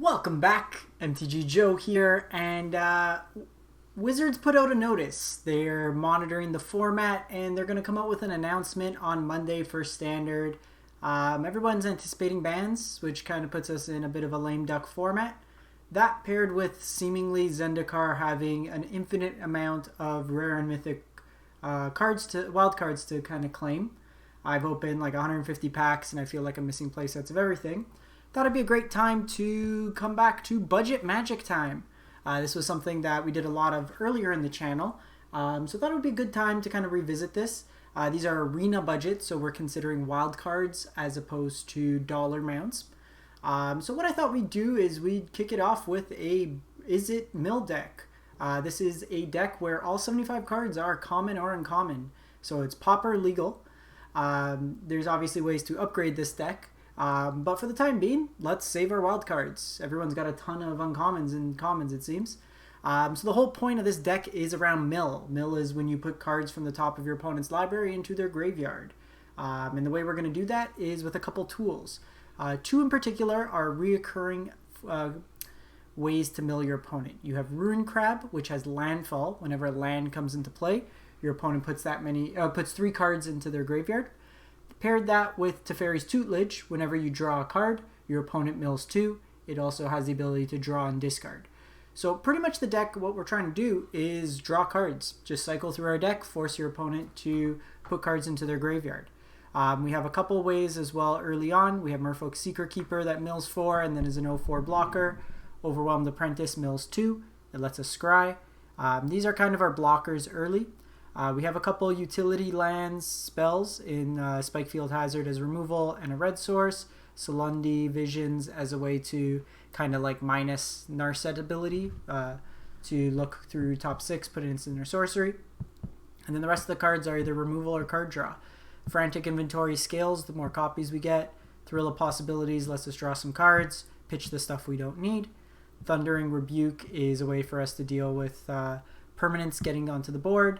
Welcome back, MTG Joe here, and Wizards put out a notice. They're monitoring the format, and they're going to come out with an announcement on Monday for Standard. Everyone's anticipating bans, which kind of puts us in a bit of a lame duck format. That paired with seemingly Zendikar having an infinite amount of rare and mythic wild cards to kind of claim. I've opened like 150 packs, and I feel like I'm missing playsets of everything. Thought it'd be a great time to come back to budget magic time. This was something that we did a lot of earlier in the channel, so thought it would be a good time to kind of revisit this. These are arena budgets, so we're considering wild cards as opposed to dollar amounts. So what I thought we'd do is we'd kick it off with a Izzet mill deck. This is a deck where all 75 cards are common or uncommon, so it's pauper legal. There's obviously ways to upgrade this deck. But for the time being, let's save our wild cards. Everyone's got a ton of uncommons and commons, it seems. So the whole point of this deck is around mill. Mill is when you put cards from the top of your opponent's library into their graveyard. And the way we're going to do that is with a couple tools. Two in particular are reoccurring ways to mill your opponent. You have Ruin Crab, which has landfall. Whenever a land comes into play, your opponent puts puts 3 cards into their graveyard. Paired that with Teferi's Tutelage. Whenever you draw a card, your opponent mills 2. It also has the ability to draw and discard. So pretty much the deck, what we're trying to do is draw cards. Just cycle through our deck, force your opponent to put cards into their graveyard. We have a couple ways as well early on. We have Merfolk Secretkeeper that mills 4 and then is an 0-4 blocker. Overwhelmed Apprentice mills 2. It lets us scry. These are kind of our blockers early. We have a couple utility lands spells in Spikefield Hazard as removal and a red source. Silundi Visions as a way to kind of like minus Narset ability to look through top 6, put it into their sorcery. And then the rest of the cards are either removal or card draw. Frantic Inventory scales the more copies we get. Thrill of Possibilities lets us draw some cards, pitch the stuff we don't need. Thundering Rebuke is a way for us to deal with permanents getting onto the board.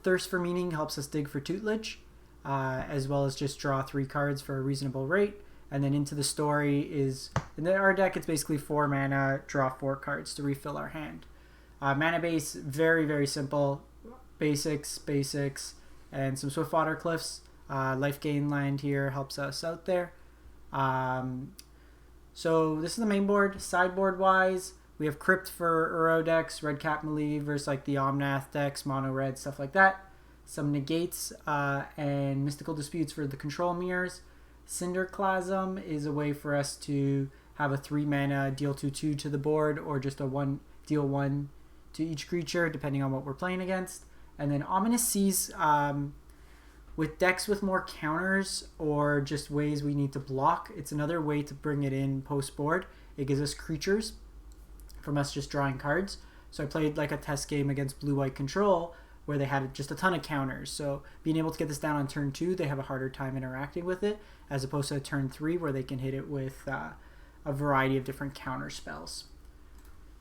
Thirst for Meaning helps us dig for Tutelage, as well as just draw 3 cards for a reasonable rate. And then Into the Story is, in our deck, it's basically 4 mana, draw 4 cards to refill our hand. Mana base, very, very simple. Basics, and some Swiftwater Cliffs. Life gain land here helps us out there. So this is the main board. Sideboard-wise, we have Crypt for Uro decks, Redcap Melee versus like the Omnath decks, Mono Red, stuff like that. Some Negates and Mystical Disputes for the control mirrors. Cinderclasm is a way for us to have a 3 mana deal 2/2 to the board, or just a deal 1 to each creature depending on what we're playing against. And then Ominous Seas with decks with more counters or just ways we need to block. It's another way to bring it in post board. It gives us creatures from us just drawing cards. So I played like a test game against blue-white control where they had just a ton of counters. So being able to get this down on turn 2, they have a harder time interacting with it, as opposed to turn 3 where they can hit it with a variety of different counter spells.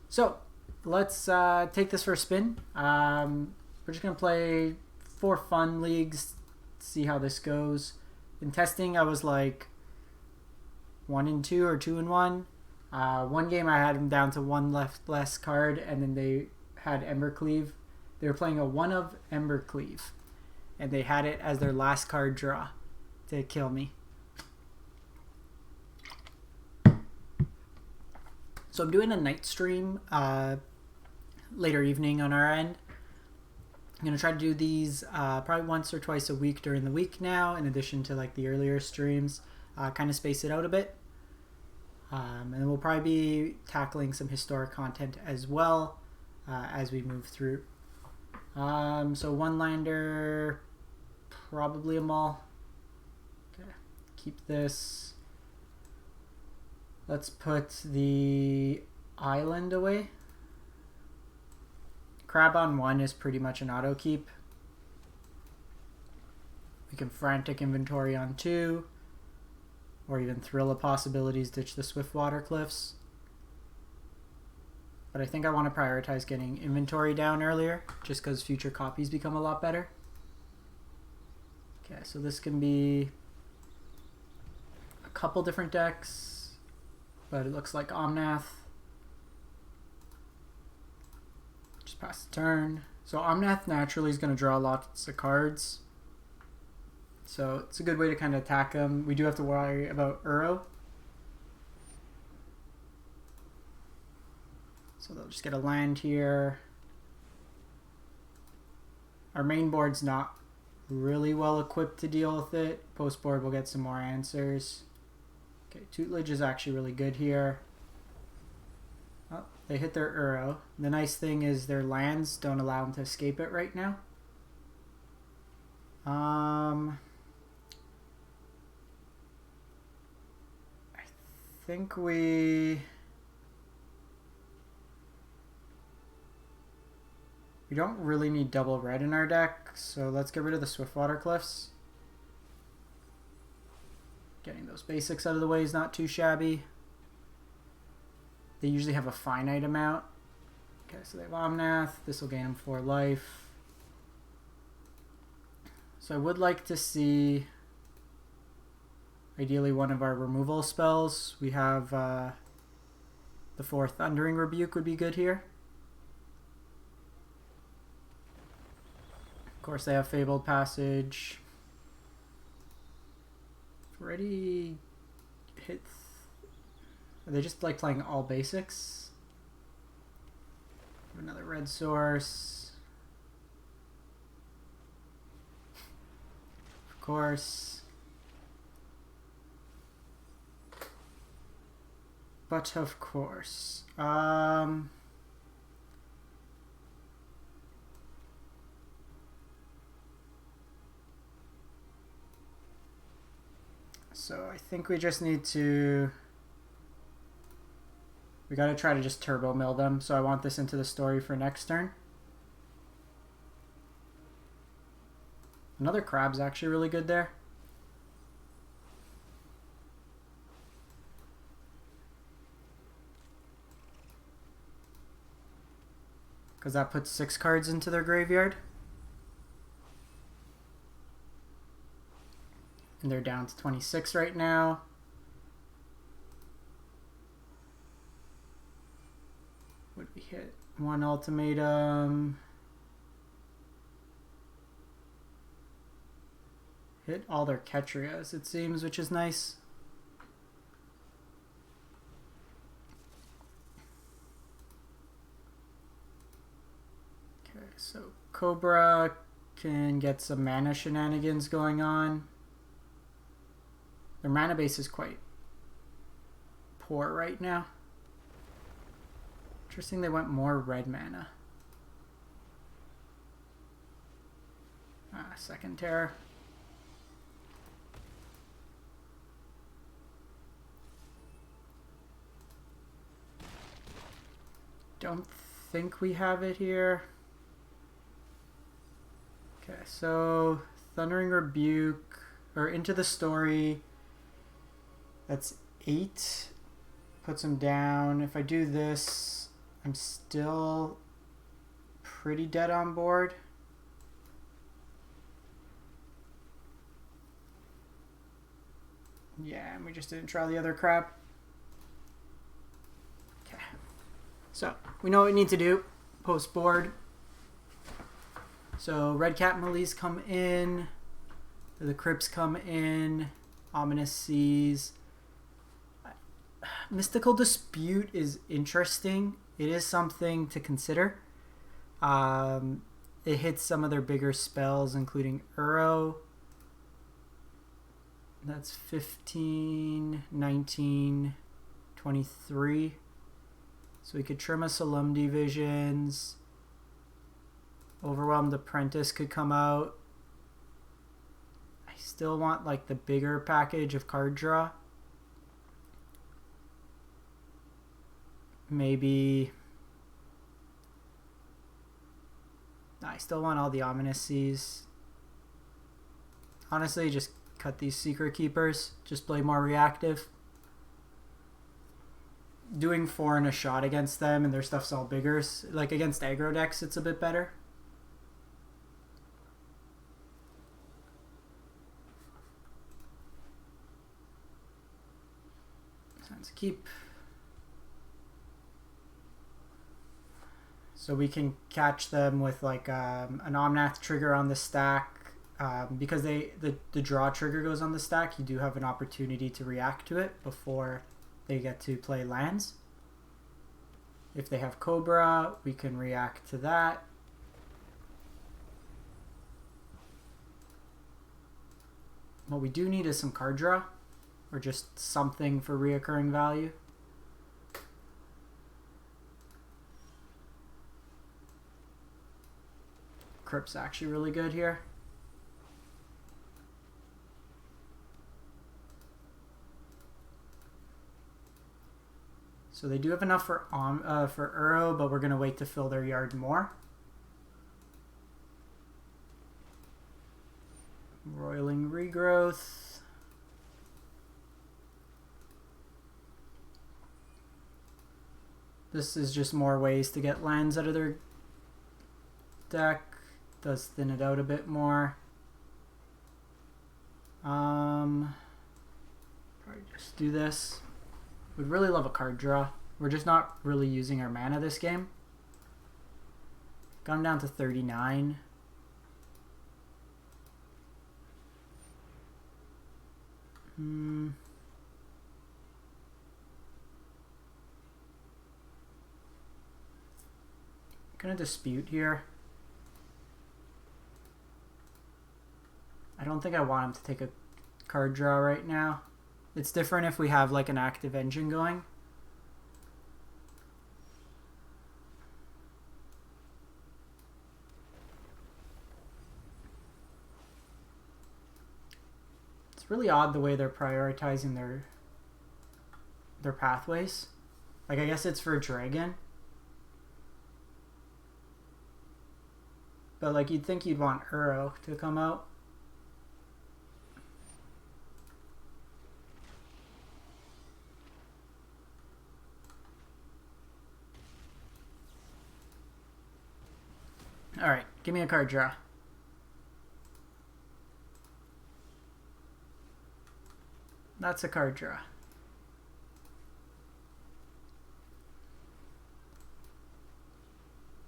So let's take this for a spin. We're just going to play 4 fun leagues, see how this goes. In testing, I was like 1-2 or 2-1. One game I had them down to 1 less card, and then they had Embercleave. They were playing a 1 of Embercleave, and they had it as their last card draw to kill me. So I'm doing a night stream later evening on our end. I'm going to try to do these probably once or twice a week during the week now, in addition to like the earlier streams. Kind of space it out a bit. And then we'll probably be tackling some historic content as well as we move through. So 1-lander, probably a mall. Okay, keep this. Let's put the island away. Crab on 1 is pretty much an auto keep. We can Frantic Inventory on 2. Or even Thrill of Possibilities, ditch the Swiftwater Cliffs. But I think I want to prioritize getting inventory down earlier, just because future copies become a lot better. Okay, so this can be a couple different decks. but it looks like omnath. Just pass the turn. So omnath naturally is going to draw lots of cards. So it's a good way to kind of attack him. We do have to worry about Uro. So they'll just get a land here. Our main board's not really well equipped to deal with it. Post board we'll get some more answers. Okay, Tutelage is actually really good here. Oh, they hit their Uro. The nice thing is their lands don't allow them to escape it right now. I think we don't really need double red in our deck, so let's get rid of the Swiftwater Cliffs. Getting those basics out of the way is not too shabby. They usually have a finite amount. Okay, so they have Omnath. This will gain them 4 life. So I would like to see ideally one of our removal spells. We have the 4 Thundering Rebuke would be good here. Of course they have Fabled Passage. Already hit. Are they just like playing all basics? Another red source. Of course. But of course. So I think we just need to... We gotta try to just turbo mill them, so I want this into the story for next turn. Another crab's actually really good there. Because that puts 6 cards into their graveyard. And they're down to 26 right now. Would we hit 1 ultimatum? Hit all their Ketrias, it seems, which is nice. Okay, so Cobra can get some mana shenanigans going on. Their mana base is quite poor right now. Interesting they went more red mana. Second Terror. Don't think we have it here. Okay, so Thundering Rebuke, or Into the Story. That's 8. Puts him down. If I do this, I'm still pretty dead on board. Yeah, and we just didn't try the other crap. Okay. So, we know what we need to do. Post board. So, Redcap Melees come in. The Crypts come in. Ominous Seas. Mystical Dispute is interesting. It is something to consider. It hits some of their bigger spells, including Uro. That's 15, 19, 23. So we could trim a Silundi Visions. Overwhelmed Apprentice could come out. I still want like the bigger package of card draw. Maybe... I still want all the Ominous Seas. Honestly, just cut these Secret Keepers. Just play more reactive. Doing 4 in a shot against them and their stuff's all bigger. Like against aggro decks, it's a bit better. Let's keep So we can catch them with like an omnath trigger on the stack. Because the draw trigger goes on the stack, you do have an opportunity to react to it before they get to play lands. If they have Cobra, we can react to that. What we do need is some card draw, or just something for reoccurring value. Crypt's actually really good here. So they do have enough for Uro, but we're going to wait to fill their yard more. Roiling Regrowth. This is just more ways to get lands out of their deck. Does thin it out a bit more. Probably just do this. Would really love a card draw. We're just not really using our mana this game. Got him down to 39. Gonna dispute here. I don't think I want him to take a card draw right now. It's different if we have like an active engine going. It's really odd the way they're prioritizing their pathways. Like, I guess it's for a dragon. But like, you'd think you'd want Uro to come out. Alright, give me a card draw. That's a card draw.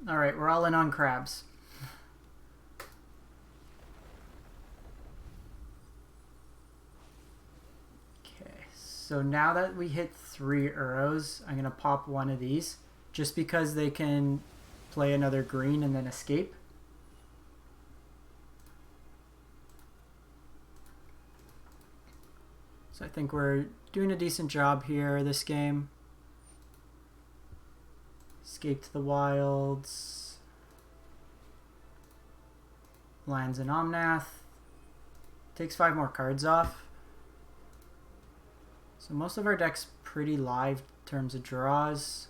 Alright, we're all in on crabs. Okay, so now that we hit 3 Uros, I'm going to pop one of these just because they can play another green and then escape. So I think we're doing a decent job here this game. Escape to the wilds. Lands in Omnath. Takes 5 more cards off. So most of our deck's pretty live in terms of draws.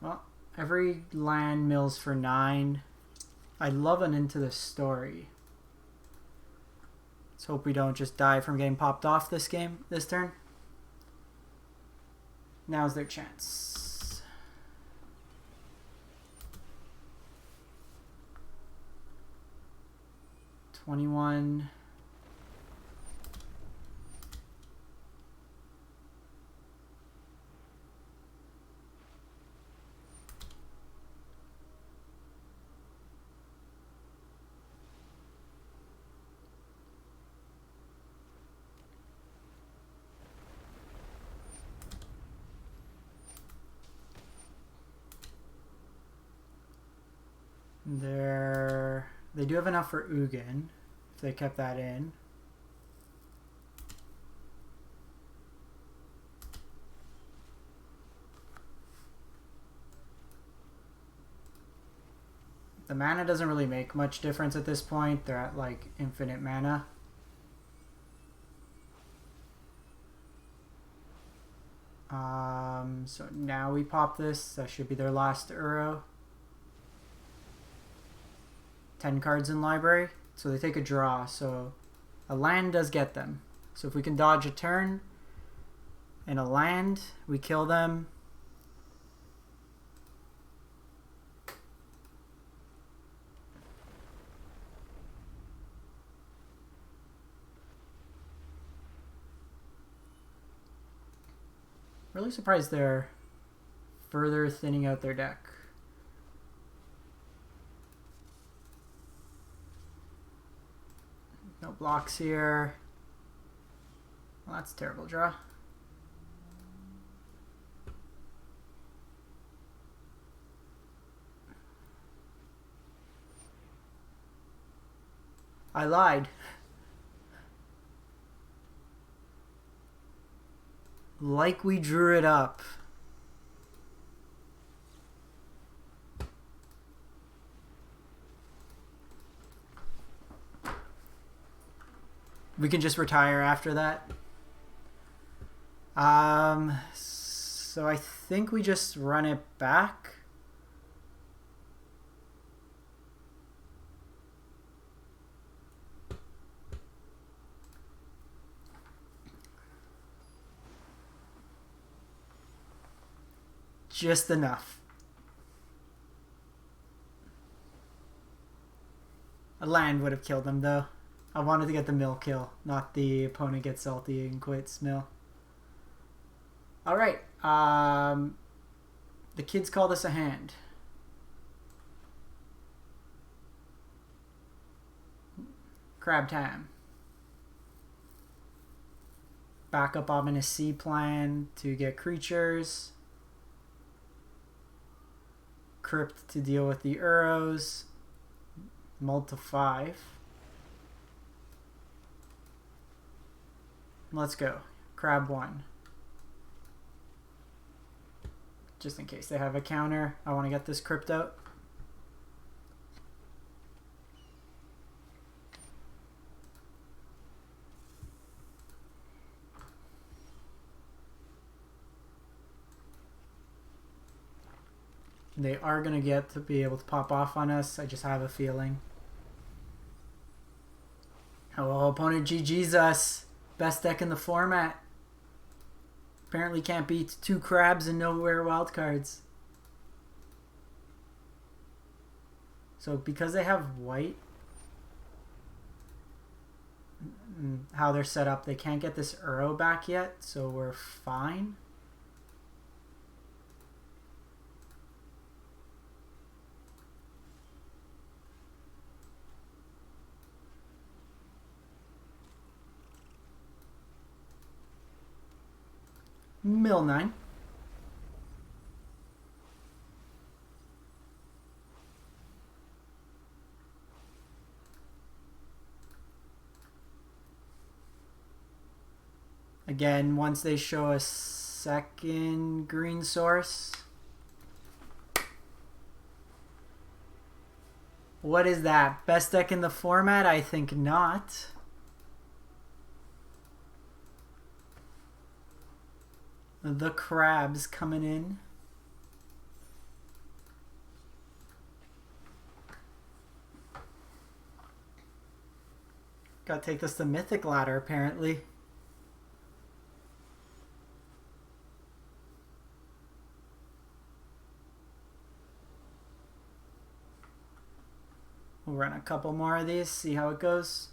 Well, every land mills for 9. I love an Into the Story. Let's hope we don't just die from getting popped off this turn. Now's their chance. $21. They do have enough for Ugin, if they kept that in. The mana doesn't really make much difference at this point. They're at like infinite mana. So now we pop this. That should be their last Uro. 10 cards in library, so they take a draw, so a land does get them. So if we can dodge a turn and a land, we kill them. Really surprised they're further thinning out their deck. No blocks here. Well, that's a terrible draw. I lied. Like we drew it up. We can just retire after that. So I think we just run it back. Just enough. A land would have killed them though. I wanted to get the mill kill, not the opponent gets salty and quits mill. Alright. The kids call this a hand. Crab time. Backup Ominous Sea plan to get creatures. Crypt to deal with the Uros. Mull to 5. Let's go. Crab 1. Just in case they have a counter, I want to get this Crypt out. They are going to get to be able to pop off on us. I just have a feeling. Oh, opponent GG's us. Best deck in the format. Apparently can't beat 2 crabs and no rare wildcards. So because they have white, how they're set up, they can't get this Uro back yet, so we're fine. Mill 9. Again, once they show a second green source. What is that? Best deck in the format? I think not. The crabs coming in. Gotta take this to Mythic Ladder, apparently. We'll run a couple more of these, see how it goes.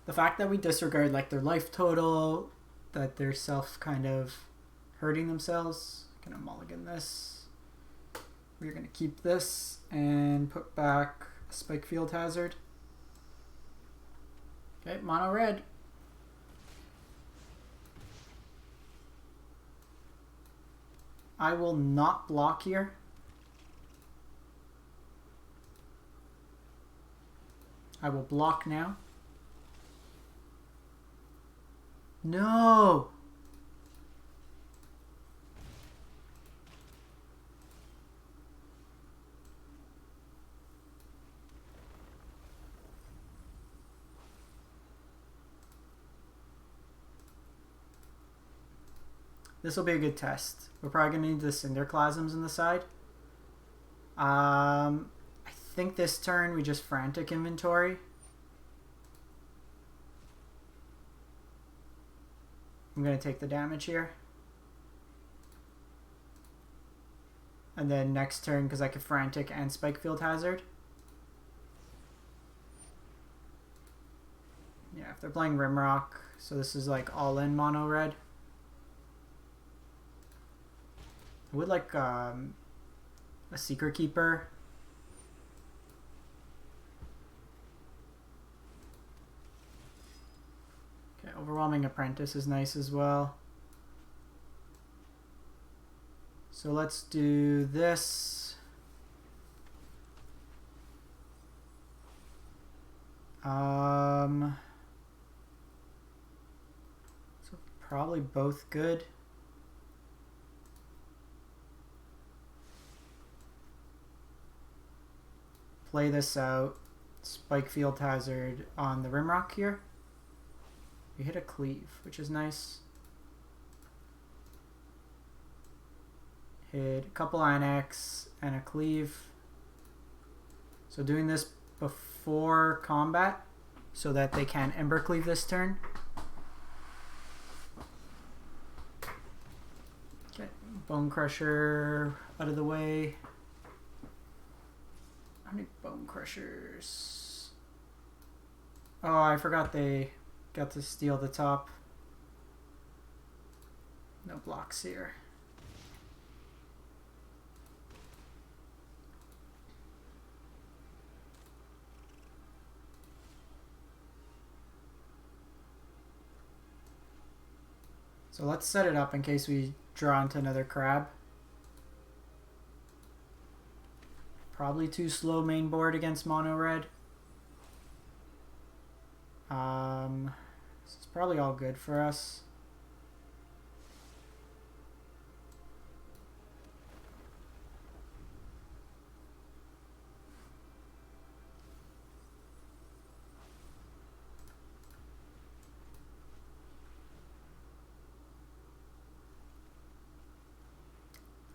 The fact that we disregard like their life total, that they're self kind of hurting themselves. Gonna mulligan this. We're gonna keep this and put back a Spikefield Hazard. Okay, mono red. I will not block here. I will block now. No! This will be a good test. We're probably going to need the Cinderclasms in the side. I think this turn we just Frantic Inventory. I'm going to take the damage here. And then next turn, because I could Frantic and Spikefield Hazard. if they're playing Rimrock, so this is like all in mono red. I would like a Secretkeeper. Okay, Overwhelming Apprentice is nice as well. So let's do this. So probably both good. Play this out. Spikefield Hazard on the Rimrock here. We hit a cleave, which is nice. Hit a couple Annex and a cleave. So doing this before combat so that they can Ember Cleave this turn. Okay, Bone Crusher out of the way. How many Bone Crushers? Oh, I forgot they got to steal the top. No blocks here. So let's set it up in case we draw into another crab. Probably too slow main board against mono red. This is probably all good for us.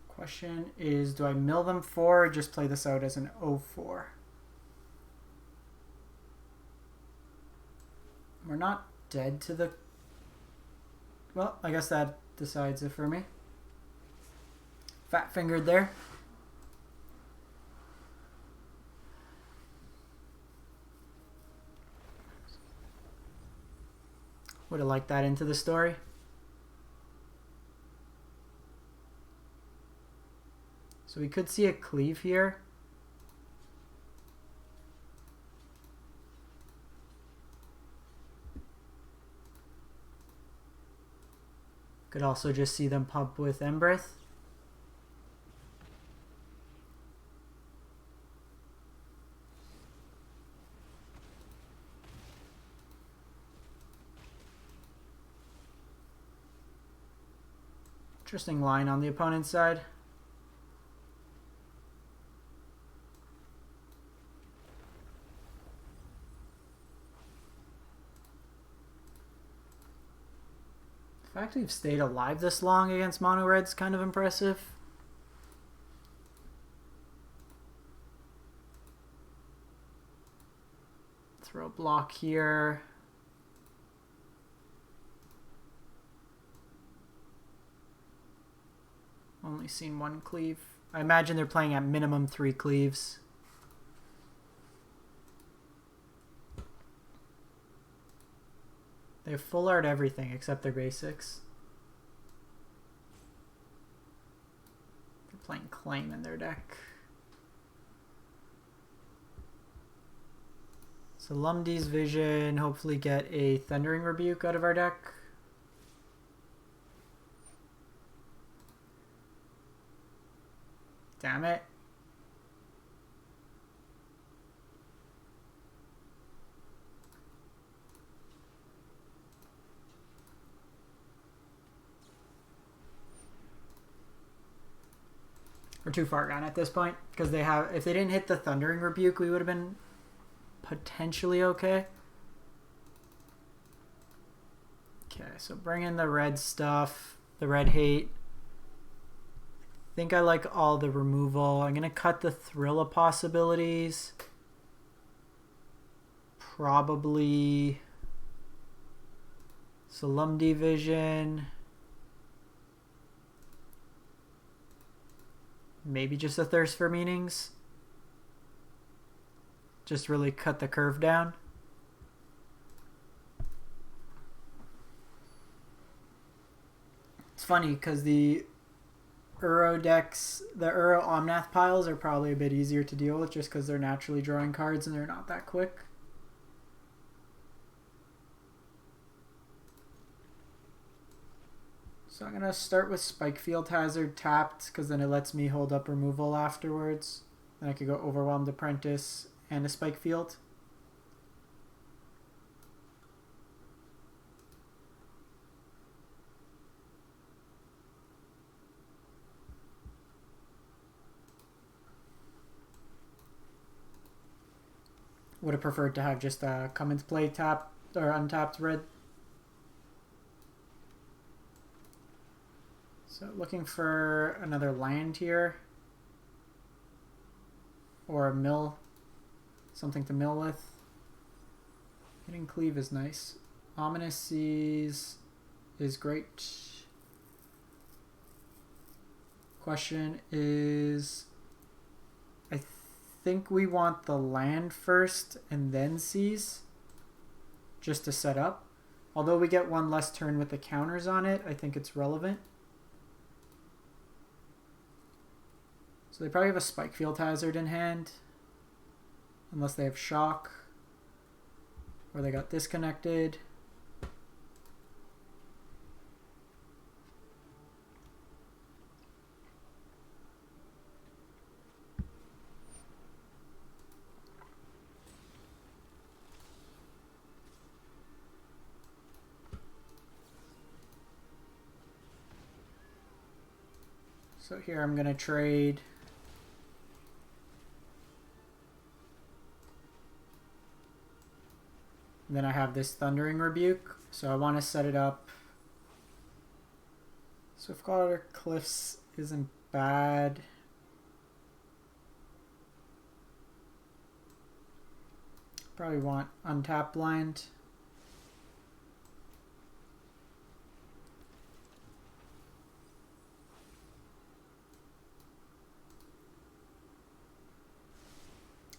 Question is, do I mill them 4 or just play this out as an 0-4? We're not dead to the... Well, I guess that decides it for me. Fat fingered there. Would have liked that into the story. So we could see a cleave here. Could also just see them pump with Embreth. Interesting line on the opponent's side. The fact we've stayed alive this long against mono red's kind of impressive. Throw a block here. Only seen 1 cleave. I imagine they're playing at minimum 3 cleaves. They have full art everything except their basics. They're playing Claim in their deck. Silundi's Vision, hopefully get a Thundering Rebuke out of our deck. Damn it. We're too far gone at this point because they have, if they didn't hit the Thundering Rebuke, we would have been potentially okay. Okay, so bring in the red stuff, the red hate. I think I like all the removal. I'm gonna cut the Thrill of Possibilities. Probably Silundi Vision. Maybe just a Thirst for Meanings. Just really cut the curve down. funny because the Uro decks, the Uro Omnath piles are probably a bit easier to deal with just because they're naturally drawing cards and they're not that quick. So I'm going to start with Spikefield Hazard tapped because then it lets me hold up removal afterwards. Then I could go Overwhelmed Apprentice and a Spikefield. Would have preferred to have just a come into play tap or untapped red. So looking for another land here. Or a mill. Something to mill with. Hitting cleave is nice. Ominous Seas is great. Question is, I think we want the land first and then Seas just to set up. Although we get one less turn with the counters on it, I think it's relevant. So they probably have a Spikefield Hazard in hand. Unless they have Shock. Or they got disconnected. So here I'm going to trade and then I have this Thundering Rebuke, so I want to set it up. Swiftwater Cliffs isn't bad. Probably want untapped blind.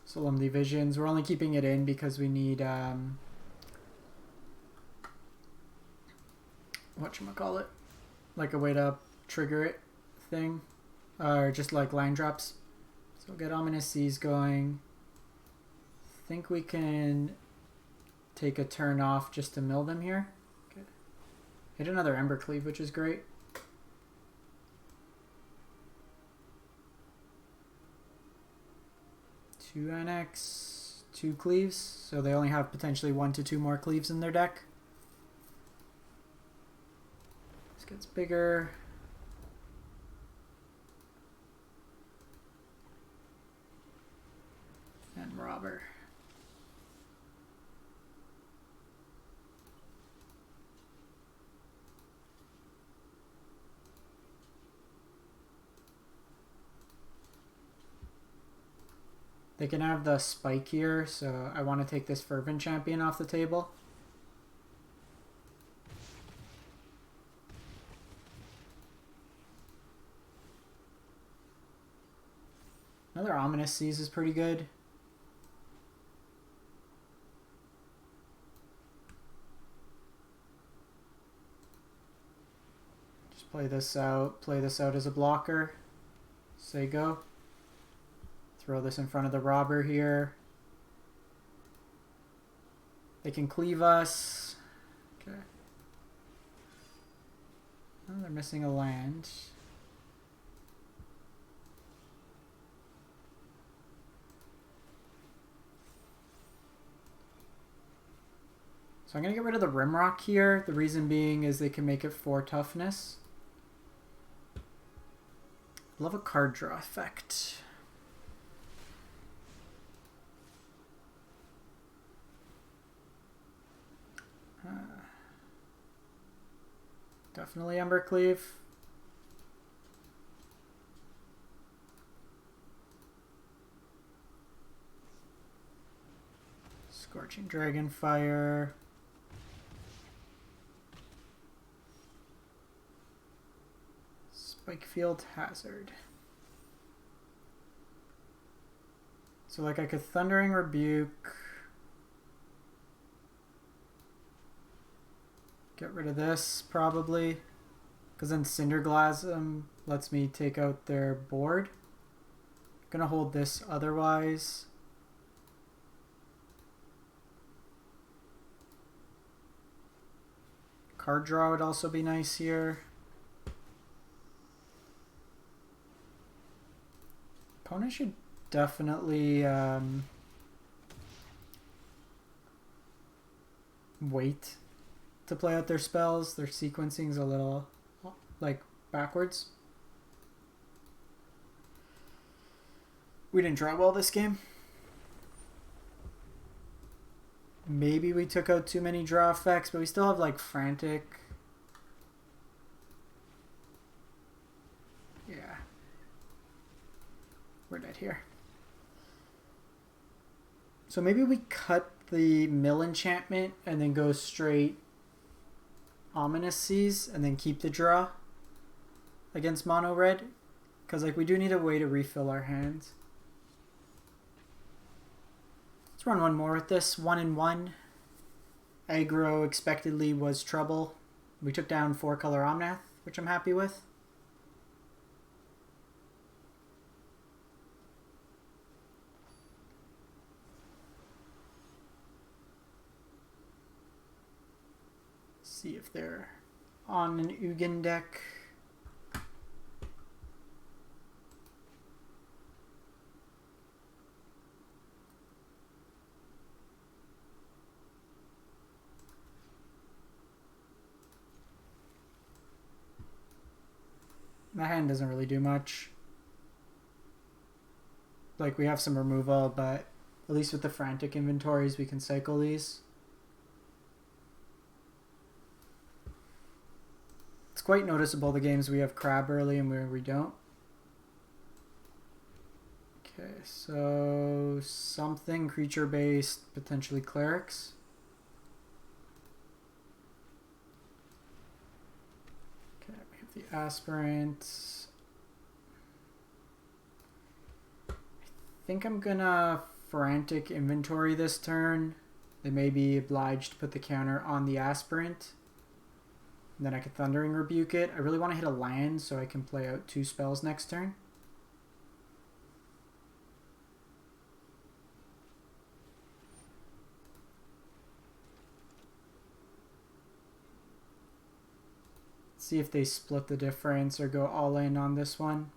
Silundi Visions. We're only keeping it in because we need whatchamacallit, like a way to trigger it thing, or just like line drops. So we'll get Ominous Seas going. I think we can take a turn off just to mill them here. Okay. Hit another Ember Cleave, which is great. Two NX, 2 cleaves, so they only have potentially 1 to 2 more cleaves in their deck. This gets bigger. And Robber. They can have the spike here, so I want to take this Fervent Champion off the table. Another Ominous Seas is pretty good. Just play this out as a blocker. Say go. Throw this in front of the Robber here. They can cleave us. Okay. Oh, they're missing a land. So I'm going to get rid of the Rimrock here. The reason being is they can make it 4 toughness. Love a card draw effect. Definitely Embercleave. Scorching Dragonfire. Spikefield Hazard. So like I could Thundering Rebuke. Get rid of this, probably. Because then Cinderclasm lets me take out their board. Gonna hold this otherwise. Card draw would also be nice here. Opponent should definitely wait to play out their spells. Their sequencing's a little like backwards. We didn't draw well this game. Maybe we took out too many draw effects, but we still have like Frantic. Yeah. We're dead here. So maybe we cut the mill enchantment and then go straight Ominous Seas and then keep the draw against mono red. Because like we do need a way to refill our hands. Let's run one more with this. 1-1. Aggro expectedly was trouble. We took down 4-color Omnath, which I'm happy with. See if they're on an Ugin deck. My hand doesn't really do much. Like, we have some removal, but at least with the Frantic Inventories, we can cycle these. It's quite noticeable the games we have Crab early and where we don't. Okay, so something creature-based, potentially Clerics. The Aspirant. I think I'm gonna Frantic Inventory this turn. They may be obliged to put the counter on the Aspirant. And then I could Thundering Rebuke it. I really want to hit a land so I can play out 2 spells next turn. See if they split the difference or go all in on this one.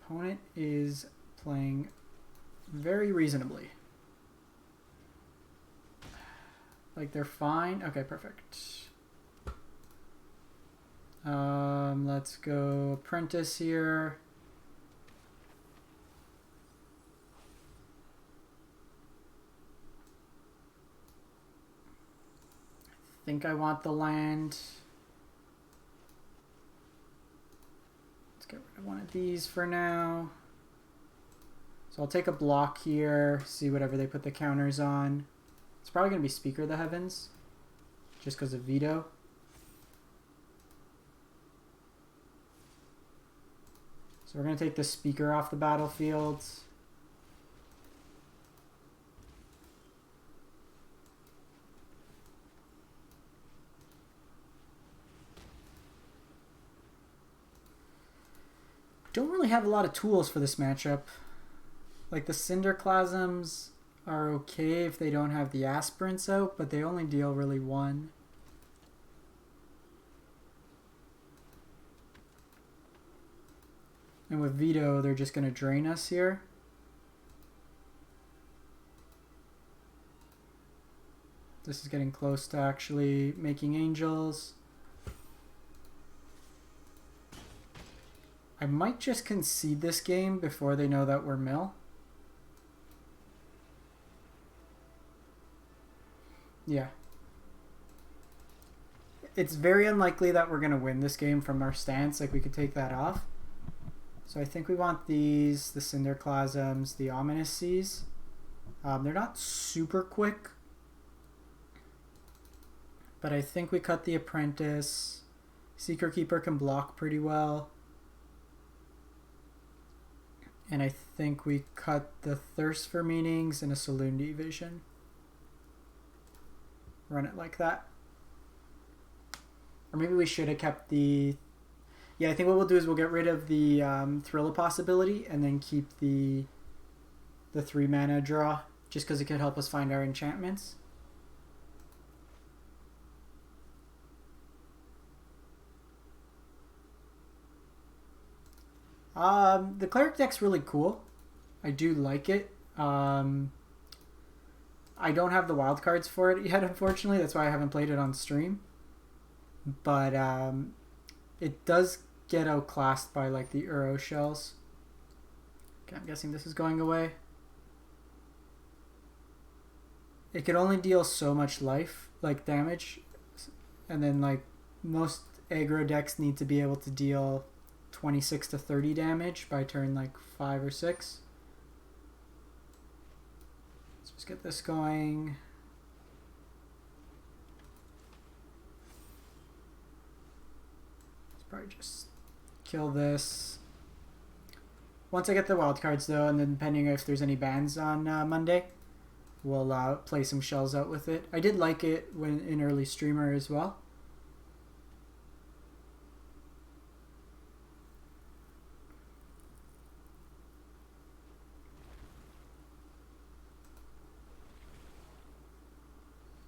Opponent is playing very reasonably. Like they're fine. Okay, perfect. Let's go Apprentice here. I think I want the land. Let's get rid of one of these for now. So I'll take a block here, see whatever they put the counters on. It's probably going to be Speaker of the Heavens, just because of veto. So we're going to take the Speaker off the battlefield. Don't really have a lot of tools for this matchup. Like the Cinderclasms are okay if they don't have the Aspirants out, but they only deal really 1. And with veto, they're just going to drain us here. This is getting close to actually making angels. I might just concede this game before they know that we're mill. Yeah. It's very unlikely that we're going to win this game from our stance. Like, we could take that off. So I think we want these, the Cinderclasms, the Ominous Seas. They're not super quick. But I think we cut the Apprentice. Secretkeeper can block pretty well. And I think we cut the Thirst for Meanings and a Silundi Vision. Run it like that. Or maybe we should have kept the... Yeah, I think what we'll do is we'll get rid of the Thrill of Possibility and then keep the 3 mana draw, just because it could help us find our enchantments. The Cleric deck's really cool. I do like it. I don't have the wildcards for it yet, unfortunately. That's why I haven't played it on stream. But it does get outclassed by like the Uro shells. Okay, I'm guessing this is going away. It could only deal so much life, like damage. And then like most aggro decks need to be able to deal 26 to 30 damage by turn like 5 or 6. Let's just get this going. Let's probably just kill this. Once I get the wildcards though, and then depending if there's any bans on Monday, we'll play some shells out with it. I did like it when in early streamer as well.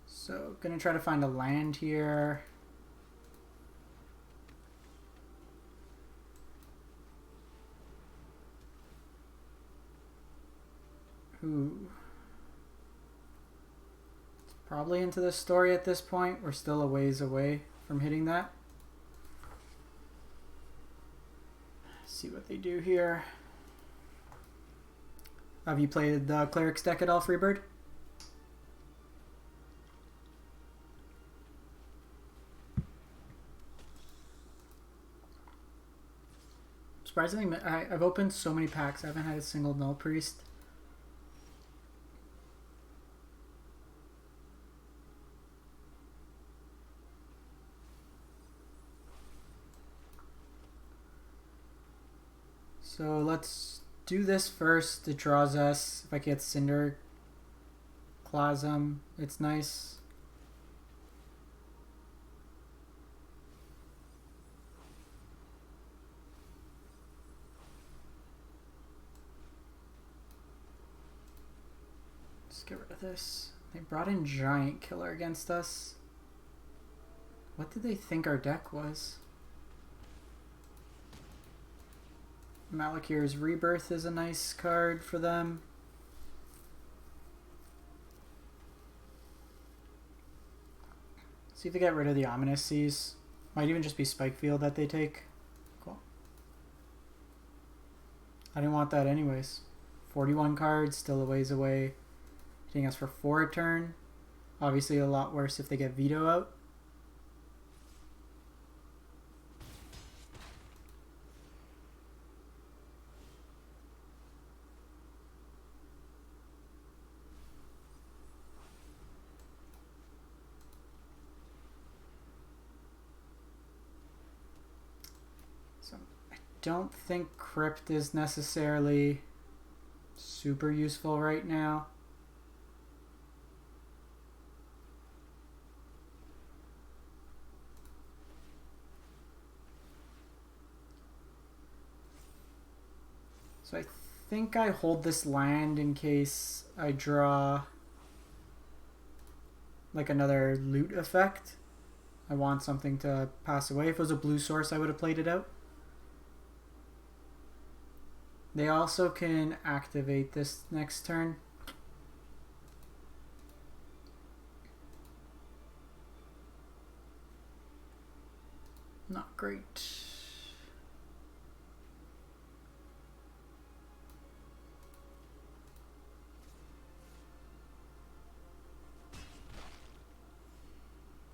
So, gonna try to find a land here. Ooh. It's probably into the story at this point. We're still a ways away from hitting that. Let's see what they do here. Have you played the Cleric's deck at all, Freebird? Surprisingly, I've opened so many packs. I haven't had a single Null Priest. So let's do this first. It draws us. If I get Cinderclasm, it's nice. Let's get rid of this. They brought in Giant Killer against us. What did they think our deck was? Malakir's Rebirth is a nice card for them. See if they get rid of the Ominous Seas. Might even just be Spikefield that they take. Cool. I didn't want that anyways. 41 cards, still a ways away. Hitting us for 4 a turn. Obviously a lot worse if they get Veto out. Don't think Crypt is necessarily super useful right now. So I think I hold this land in case I draw like another loot effect. I want something to pass away. If it was a blue source, I would have played it out. They also can activate this next turn. Not great.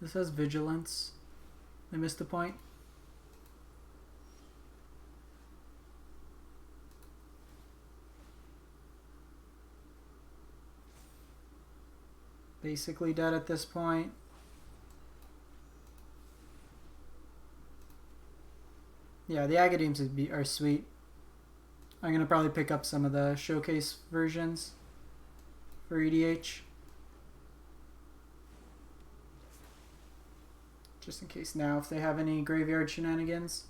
This has Vigilance. I missed a point. Basically dead at this point. Yeah, the Agademes are sweet. I'm going to probably pick up some of the showcase versions for EDH. Just in case now if they have any graveyard shenanigans.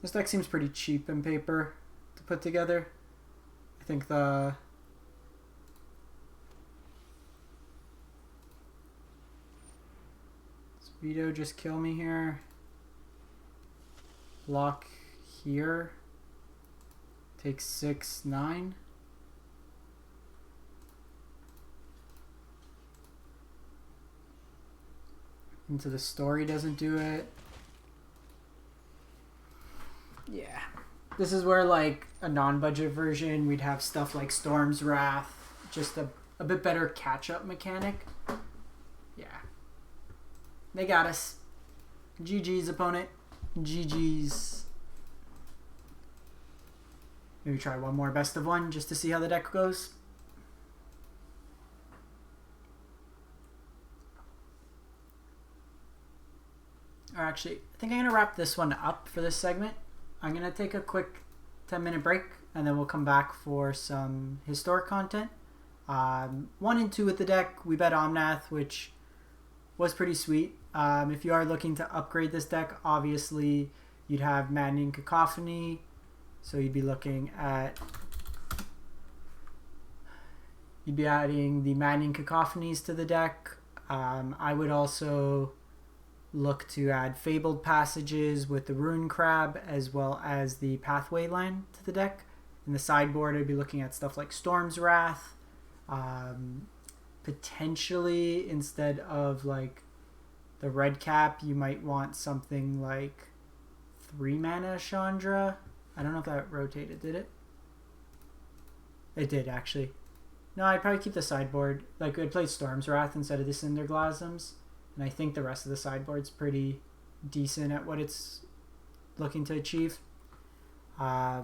This deck seems pretty cheap in paper to put together. I think the... Does Vito just kill me here? Block here. Take 6, 9. Into the Story doesn't do it. Yeah. This is where, like, a non-budget version, we'd have stuff like Storm's Wrath. Just a bit better catch-up mechanic. Yeah. They got us. GG's, opponent. GG's. Maybe try one more best of one just to see how the deck goes. Or actually, I think I'm going to wrap this one up for this segment. I'm going to take a quick 10-minute break, and then we'll come back for some historic content. 1 and 2 with the deck. We bet Omnath, which was pretty sweet. If you are looking to upgrade this deck, obviously you'd have Maddening Cacophony. So you'd be looking at... You'd be adding the Maddening Cacophonies to the deck. I would also look to add Fabled Passages with the Rune Crab, as well as the Pathway Land to the deck. In the sideboard, I'd be looking at stuff like Storm's Wrath. Potentially, instead of like the Redcap, you might want something like 3 mana Chandra. I don't know if that rotated, did it? It did, actually. No, I'd probably keep the sideboard. Like, I'd play Storm's Wrath instead of the Cinderclasms. And I think the rest of the sideboard's pretty decent at what it's looking to achieve. Yeah,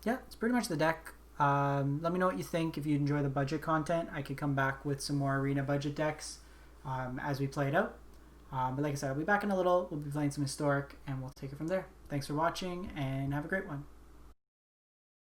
it's pretty much the deck. Let me know what you think. If you enjoy the budget content, I could come back with some more arena budget decks as we play it out. But like I said, I'll be back in a little. We'll be playing some historic, and we'll take it from there. Thanks for watching, and have a great one.